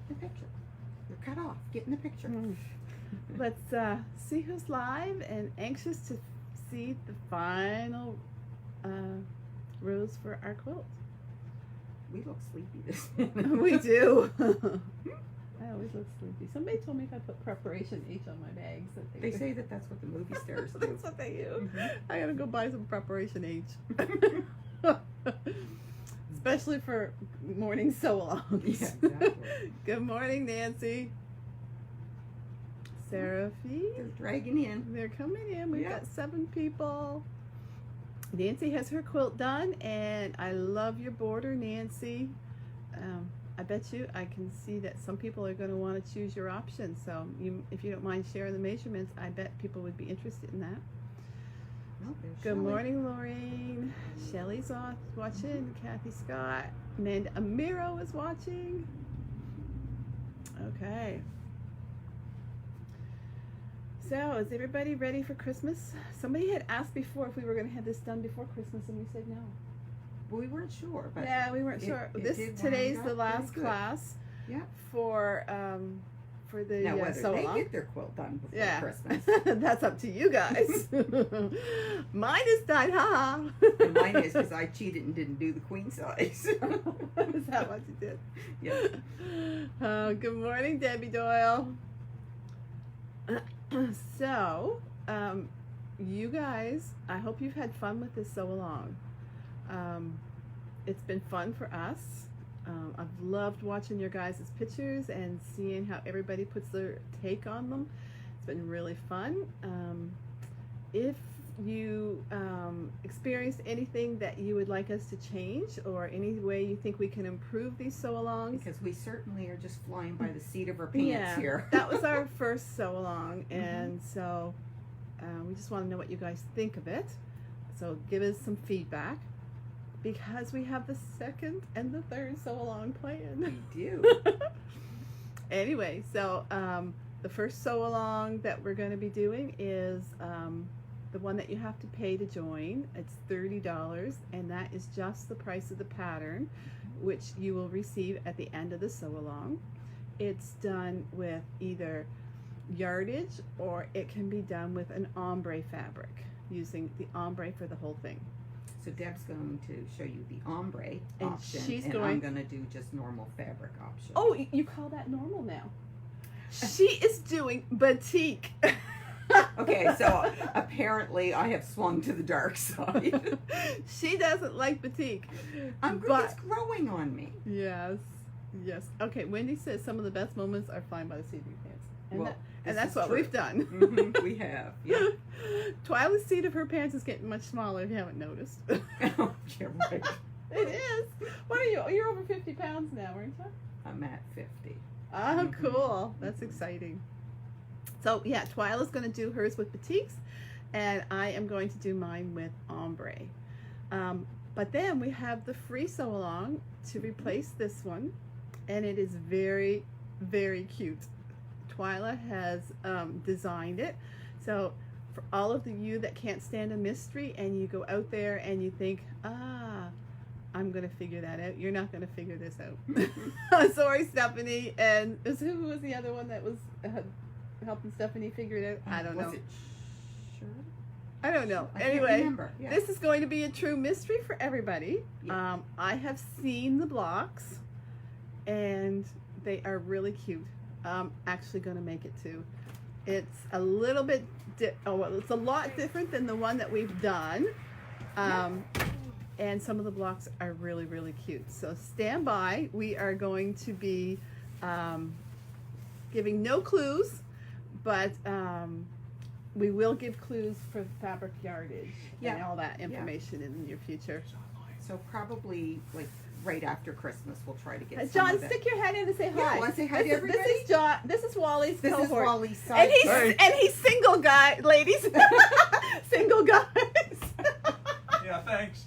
the picture. You're cut off. Get in the picture. Let's see who's live and anxious to see the final rows for our quilt. We look sleepy this minute. We do. I always look sleepy. Somebody told me if I put preparation H on my bags that They say that that's what the movie stars do. That's what they use. I gotta go buy some preparation H. Especially for morning sew-alongs. Yeah, exactly. Good morning, Nancy. Seraphy. They're dragging in. They're coming in. We've Yep. got 7 people. Nancy has her quilt done, and I love your border, Nancy. I bet you I can see that some people are going to want to choose your option. So if you don't mind sharing the measurements, I bet people would be interested in that. Oh, there's Good Shelley. morning, Lorraine. Shelly's watching. Kathy Scott. Amanda Amiro is watching. Okay. So, is everybody ready for Christmas? Somebody had asked before if we were going to have this done before Christmas, and we said no. Well, we weren't sure, but Yeah, we weren't sure. Today's the last class. Yeah. For the Now whether sew they along. get their quilt done before Christmas. That's up to you guys. Mine is done, haha. And mine is because I cheated and didn't do the queen size. Is that what you did? Yeah. Good morning, Debbie Doyle. So, you guys, I hope you've had fun with this sew along. It's been fun for us. I've loved watching your guys' pictures and seeing how everybody puts their take on them. It's been really fun. If you experienced anything that you would like us to change, or any way you think we can improve these sew-alongs, Because we certainly are just flying by the seat of our pants here. that was our first sew-along, and so we just want to know what you guys think of it. So give us some feedback, because we have the second and the third sew-along planned. We do. Anyway, so the first sew-along that we're going to be doing is the one that you have to pay to join. It's $30, and that is just the price of the pattern, which you will receive at the end of the sew-along. It's done with either yardage, or it can be done with an ombre fabric, using the ombre for the whole thing. So Deb's going to show you the ombre And option, she's and going- I'm going to do just normal fabric option. Oh, you call that normal now? She is doing batik. Okay, so apparently I have swung to the dark side. She doesn't like batik. It's growing on me. Yes. Okay, Wendy says some of the best moments are flying by the seat of your pants. And, Well, and that's is what true. we've done. We have. Yeah. Twyla's seat of her pants is getting much smaller, if you haven't noticed. Oh, yeah, right. It is. What are you? You're over 50 pounds now, aren't you? I'm at 50. Oh, cool. That's exciting. So, yeah, Twyla's going to do hers with batiks, and I am going to do mine with ombre. But then we have the free sew-along to replace this one, and it is very, very cute. Twyla has designed it. So for all of you that can't stand a mystery, and you go out there and you think, I'm going to figure that out. You're not going to figure this out. Sorry, Stephanie. And who was the other one that was helping Stephanie figure it out? I don't know. Was it sure? I don't know. I can't Anyway, remember. Yeah. this is going to be a true mystery for everybody. Yeah. I have seen the blocks, and they are really cute. I'm actually going to make it too. It's a little bit, it's a lot different than the one that we've done. And some of the blocks are really, really cute. So stand by. We are going to be giving no clues, but we will give clues for fabric yardage and all that information in the near future. So probably like right after Christmas, we'll try to get some John, of it. stick your head in and say hi. Yeah, want to say hi to everybody? This is John. This is Wally's This cohort. is Wally's side. And he's single guy, ladies. Single guys. Yeah, thanks.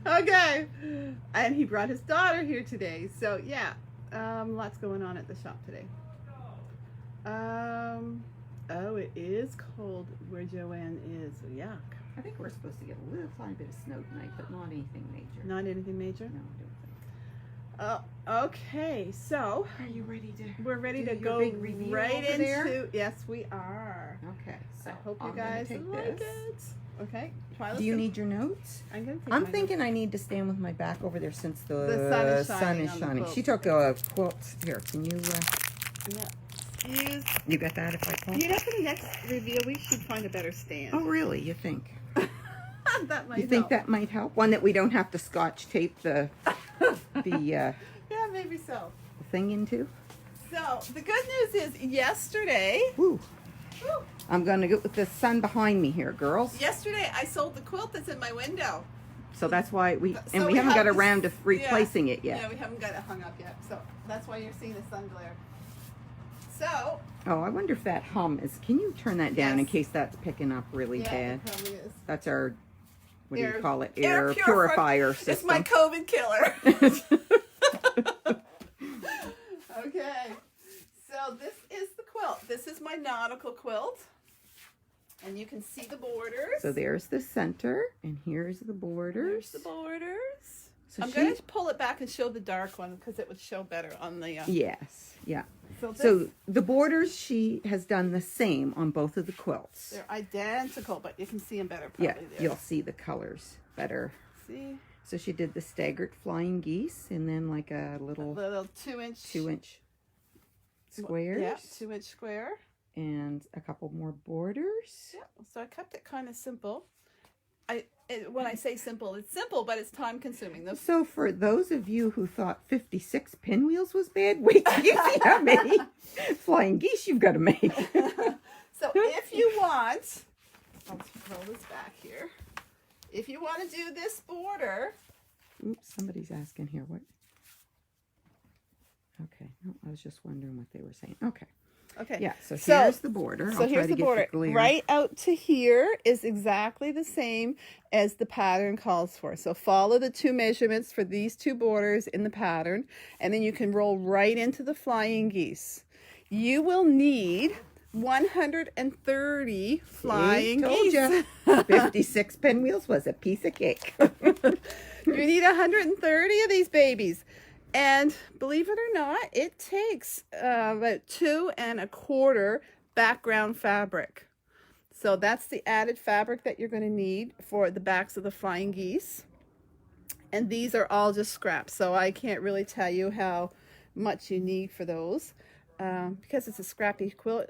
Okay. And he brought his daughter here today. So yeah, lots going on at the shop today. Oh, it is cold where Joanne is. Yuck. I think we're supposed to get a little tiny bit of snow tonight, but not anything major. Not anything major? No, I don't think. Oh, okay. So Are you ready to? we're ready Do to your go big reveal right over into. there? Yes, we are. Okay, so I hope you I'm gonna guys take like this. it. Okay. Twyla's Do you gonna- need your notes? I'm gonna take I'm my thinking I need to stand with my back over there since the, The sun is sun shining is on the shining. quilt. She took a quilt. Here, can you? Use. You got that? If I pull. You know, for the next reveal, we should find a better stand. Oh, really? You think? That might You think help. that might help? One that we don't have to scotch tape the Yeah, maybe so. thing into? So the good news is, yesterday. Woo. Woo, I'm gonna get with the sun behind me here, girls. yesterday I sold the quilt that's in my window. So that's why we So and we we haven't have got this- around to replacing it yet. Yeah, we haven't got it hung up yet. So that's why you're seeing the sun glare. So Oh, I wonder if that hum is. Can you turn that down in Yes. case that's picking up really yeah, bad? it probably is. That's our, what do Air- you call it? air Air purifier. purifier It's my system. COVID killer. Okay, so this is the quilt. This is my nautical quilt, and you can see the borders. So there's the center, and here's the borders. There's the borders. So I'm she- going to pull it back and show the dark one because it would show better on the. Yes, yeah. So, this, So the borders, she has done the same on both of the quilts. they're identical, but you can see them better Yeah, probably there. you'll see the colors better. See So she did the staggered flying geese, and then like a little little 2-inch 2-inch squares, Yeah, 2-inch square. and a couple more borders. Yeah. So I kept it kind of simple. When I say simple, it's simple, but it's time consuming. Those So for those of you who thought 56 pinwheels was bad, wait till you see how many flying geese you've got to make. So if you want, I'll roll this back here. If you want to do this border, Oops, somebody's asking here. What? Okay, no, I was just wondering what they were saying. Okay, okay. yeah, so So- here's the border. So I'll try here's to the get border. glare. Right out to here is exactly the same as the pattern calls for. So follow the 2 measurements for these 2 borders in the pattern, and then you can roll right into the flying geese. You will need 130 flying told geese. ya. 56 pinwheels was a piece of cake. You need 130 of these babies. And believe it or not, it takes about 2 1/4 background fabric. So that's the added fabric that you're going to need for the backs of the flying geese. And these are all just scraps. So I can't really tell you how much you need for those. Because it's a scrappy quilt,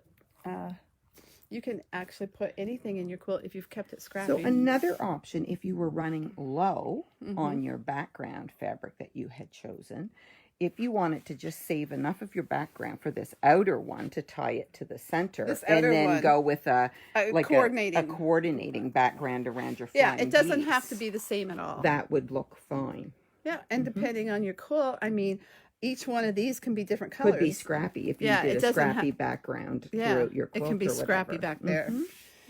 you can actually put anything in your quilt if you've kept it scrappy. So another option, if you were running low on your background fabric that you had chosen, if you wanted to just save enough of your background for this outer one to tie it to the center, This and outer then one. go with a Coordinating. coordinating background around your Yeah, flying it doesn't have geese, to be the same at all. That would look fine. Yeah, and depending on your quilt, I mean, each one of these can be different colors. Could be scrappy if you Yeah, did it a doesn't scrappy background throughout your quilt. it can be or scrappy whatever. back there.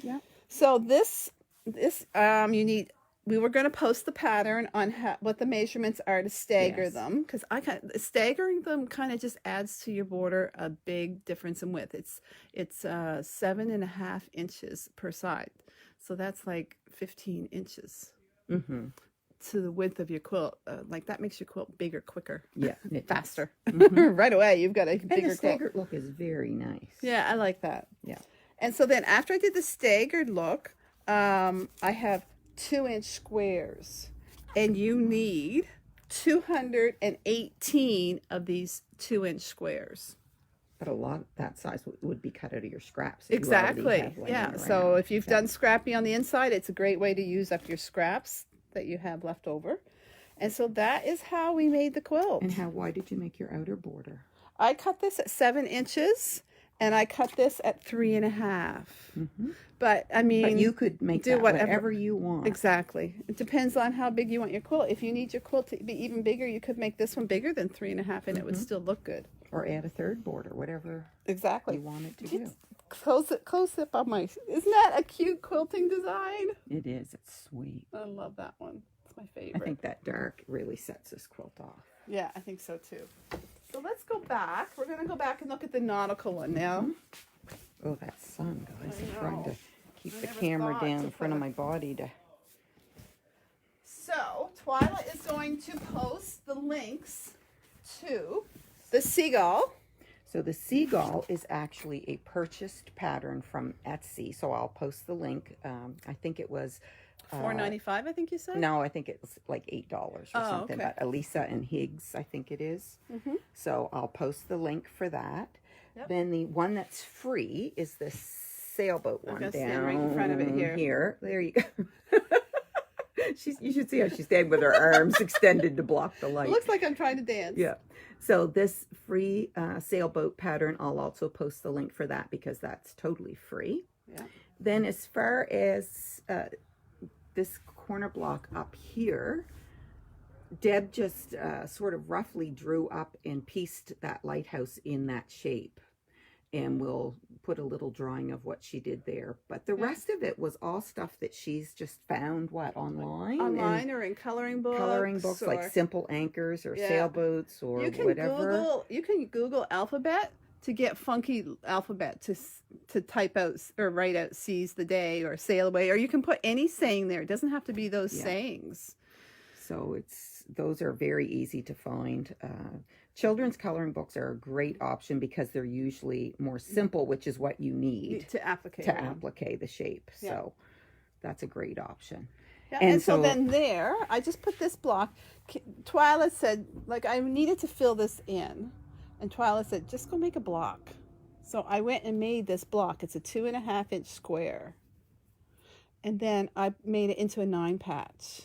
Yeah. So this you need. We were going to post the pattern on what the measurements are to stagger Yes. them, because staggering them kind of just adds to your border a big difference in width. It's 7.5 inches per side, so that's like 15 inches Mm-hmm. to the width of your quilt. Like that makes your quilt bigger, quicker, Yeah. it does. faster. Mhm. Right away, you've got a And bigger the quilt. staggered look is very nice. Yeah, I like that. Yeah. And so then after I did the staggered look, I have 2-inch squares, and you need 218 of these 2-inch squares. But a lot of that size would be cut out of your scraps. that you already Exactly. have laying Yeah. So around. if you've done scrappy on the inside, it's a great way to use up your scraps that you have left over. And so that is how we made the quilt. And why did you make your outer border? I cut this at 7 inches, and I cut this at 3.5. Mhm. But I mean, But you could make do that whatever- whatever you want. Exactly. It depends on how big you want your quilt. If you need your quilt to be even bigger, you could make this one bigger than 3.5, and it would still look good. Or add a third border, whatever Exactly. you want it to do. Close up on my. Isn't that a cute quilting design? It is. It's sweet. I love that one. It's my I favorite. think that dark really sets this quilt off. Yeah, I think so too. So let's go back. We're gonna go back and look at the nautical one now. Oh, that sun, guys. I I'm trying know. to keep I the never camera thought down to in front of put my body to... So Twyla is going to post the links to the seagull. So the seagull is actually a purchased pattern from Etsy. So I'll post the link. I think it was $4.95, I think you said? no, I think it's like $8 or something. okay. But Elisa and Higgs, I think it is. So I'll post the link for that. Yep. Then the one that's free is the sailboat one gonna down stand right in front of it here. There you go. You should see how she's standing with her arms extended to block the light. Looks like I'm trying to dance. Yeah. So this free sailboat pattern, I'll also post the link for that because that's totally free. Yeah. Then as far as this corner block up here, Deb just sort of roughly drew up and pieced that lighthouse in that shape. And we'll put a little drawing of what she did there. But the rest of it was all stuff that she's just found, online? Online or in coloring books. Coloring books, like simple anchors or sailboats or you can whatever. You can Google alphabet to get funky alphabet to type out or write out seize the day or sail away. Or you can put any saying there. It doesn't have to be those sayings. So those are very easy to find. Children's coloring books are a great option because they're usually more simple, which is what you need to applique the shape. Yeah. So that's a great option. Yeah, and so then there, I just put this block. Twyla said, like, I needed to fill this in. And Twyla said, just go make a block. So I went and made this block. It's a 2.5-inch square. And then I made it into a 9-patch.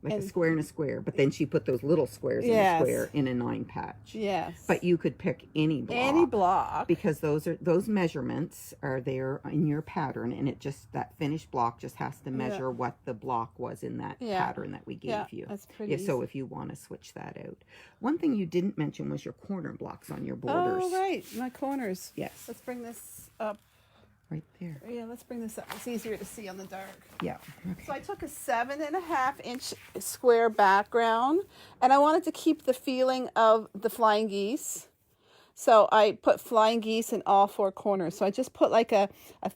Like a square and a square, but then she put those little squares in a square in a 9-patch. Yes. But you could pick any block. Any block. Because those measurements are there in your pattern, and that finished block just has to measure what the block was in that pattern that we gave you. That's pretty easy. So if you want to switch that out. One thing you didn't mention was your corner blocks on your borders. Oh, right. My corners. Yes. Let's bring this up. Right there. Yeah, let's bring this up. It's easier to see on the dark. Yeah. Okay. So I took a 7.5-inch square background, and I wanted to keep the feeling of the flying geese. So I put flying geese in all 4 corners. So I just put like a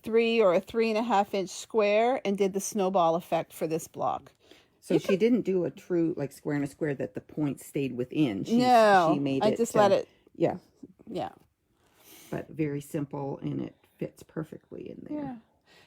3 or a 3.5-inch square and did the snowball effect for this block. So she didn't do a true like square and a square that the points stayed within. She made it. I just let it. Yeah. Yeah. But very simple, and it fits perfectly in there. Yeah.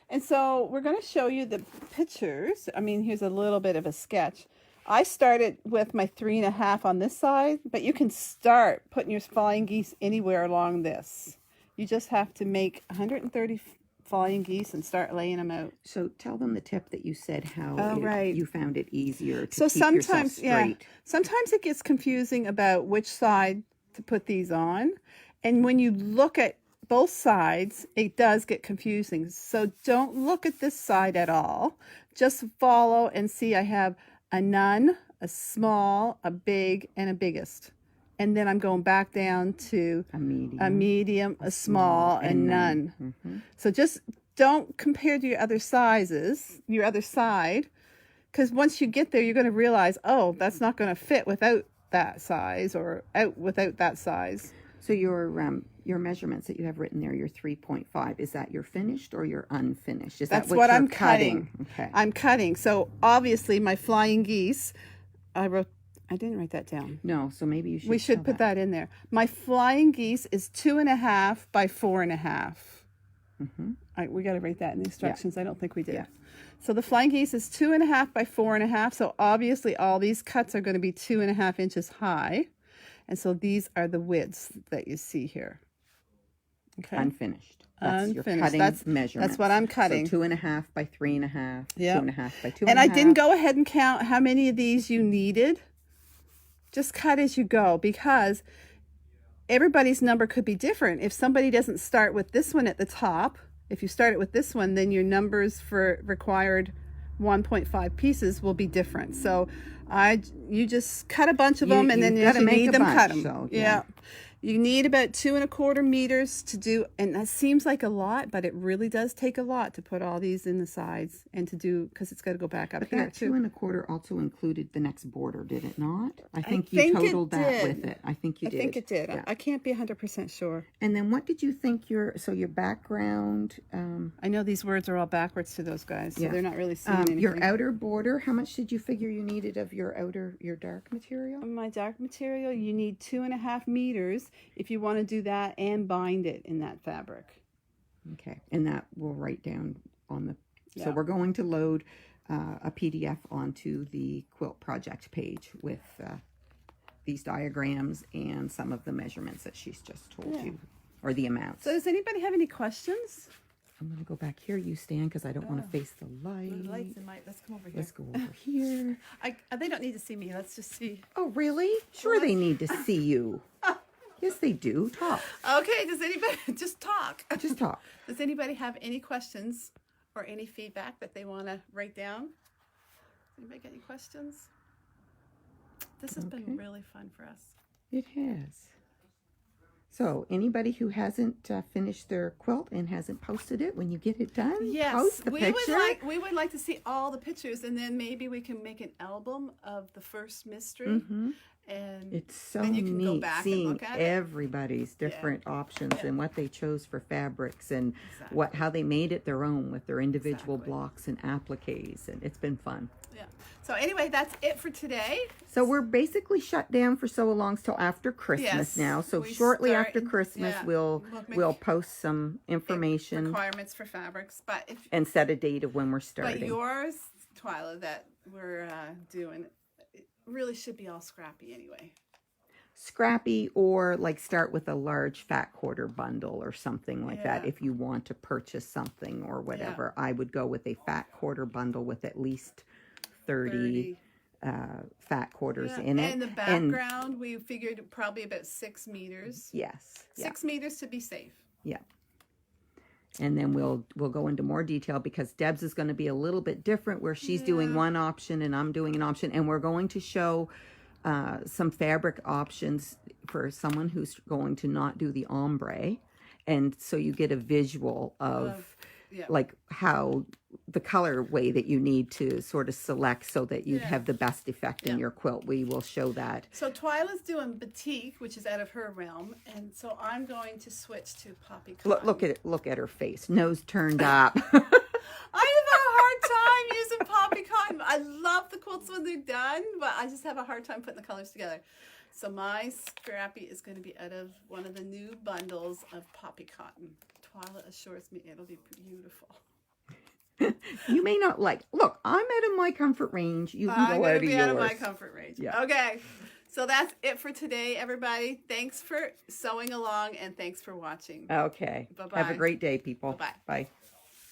And so we're going to show you the pictures. I mean, here's a little bit of a sketch. I started with my 3.5 on this side, but you can start putting your flying geese anywhere along this. You just have to make 130 flying geese and start laying them out. So tell them the tip that you said how you found it easier to keep yourself straight. Sometimes it gets confusing about which side to put these on. And when you look at both sides, it does get confusing. So don't look at this side at all. Just follow and see I have a none, a small, a big, and a biggest. And then I'm going back down to a medium, a small, and none. Mm-hmm. So just don't compare to your other sizes, your other side, because once you get there, you're going to realize, oh, that's not going to fit without that size or out without that size. So your measurements that you have written there, your 3.5, is that your finished or your unfinished? That's what I'm cutting? Okay. I'm cutting. So obviously my flying geese, I didn't write that down. No, so maybe you should. We should put that in there. My flying geese is 2.5 by 4.5. Mm-hmm. We got to write that in the instructions. I don't think we did. Yeah. So the flying geese is 2.5 by 4.5. So obviously all these cuts are going to be 2.5 inches high. And so these are the widths that you see here. Okay. Unfinished. That's your Unfinished. cutting measurement. That's what I'm cutting. So 2.5 by 3.5. Yep. 2.5 by 2.5. And I didn't go ahead and count how many of these you needed. Just cut as you go, because everybody's number could be different. If somebody doesn't start with this one at the top, if you start it with this one, then your numbers for required 1.5 pieces will be different. So you just cut a bunch of them, and then if you need them, cut them. So, yeah. You need about 2¼ meters to do, and that seems like a lot, but it really does take a lot to put all these in the sides and to do, because it's got to go back up But here that too. 2¼ also included the next border, did it not? I think think you it totaled that did. with it. I think you I did. think it did. Yeah. I can't be 100% sure. And then what did you think your background, I know these words are all backwards to those guys, so Yeah. they're not really seeing anything. your outer border, how much did you figure you needed of your dark material? My dark material, you need 2½ meters if you want to do that and bind it in that fabric. Okay, and that we'll write down on the, so Yeah. we're going to load a PDF onto the quilt project page with these diagrams and some of the measurements that she's just told you, or the amounts. So does anybody have any questions? I'm going to go back here, you stand, because I don't want to face the light. Let's come over here. Let's go over here. They don't need to see me. Let's just see. Oh, really? Sure they need to see you. Yes, they do. Talk. Okay, does anybody, just talk. Just talk. Does anybody have any questions or any feedback that they want to write down? Anybody got any questions? This has been really fun for us. It has. So, anybody who hasn't finished their quilt and hasn't posted it, when you get it done, Yes, post the picture. we would like to see all the pictures, and then maybe we can make an album of the first mystery, and It's so then you can neat go back and seeing look at it. everybody's different options and what they chose for fabrics and how they made it their own with their individual blocks and appliques, and it's been fun. Yeah. So anyway, that's it for today. So we're basically shut down for sew alongs till after Christmas Yes, now. So we shortly start- after Christmas, yeah, we'll make post some information requirements for fabrics, but if and set a date of when we're starting. but yours, Twyla, that we're doing, it really should be all scrappy anyway. Scrappy, or like start with a large fat quarter bundle or something like that. Yeah. If you want to purchase something or whatever, I would go with a fat quarter bundle with at least 30 fat quarters in it. And the background, we figured probably about 6 meters. Yes. 6 meters to be safe. Yeah. And then we'll go into more detail because Deb's is going to be a little bit different, where she's doing one option and I'm doing an option, and we're going to show some fabric options for someone who's going to not do the ombre, and so you get a visual of like how the colorway that you need to sort of select so that you have the best effect in your quilt. We will show that. So Twyla's doing batik, which is out of her realm, and so I'm going to switch to poppy cotton. Look at it. Look at her face, nose turned up. I have a hard time using poppy cotton. I love the quilts when they're done, but I just have a hard time putting the colors together. So my scrappy is going to be out of one of the new bundles of poppy cotton. Twyla assures me it'll be beautiful. You may not like. Look, I'm out of my comfort range. You can go out of yours. Out of my comfort range. Yeah. Okay. So that's it for today, everybody. Thanks for sewing along, and thanks for watching. Okay. Bye-bye. Have a great day, people. Bye-bye. Bye.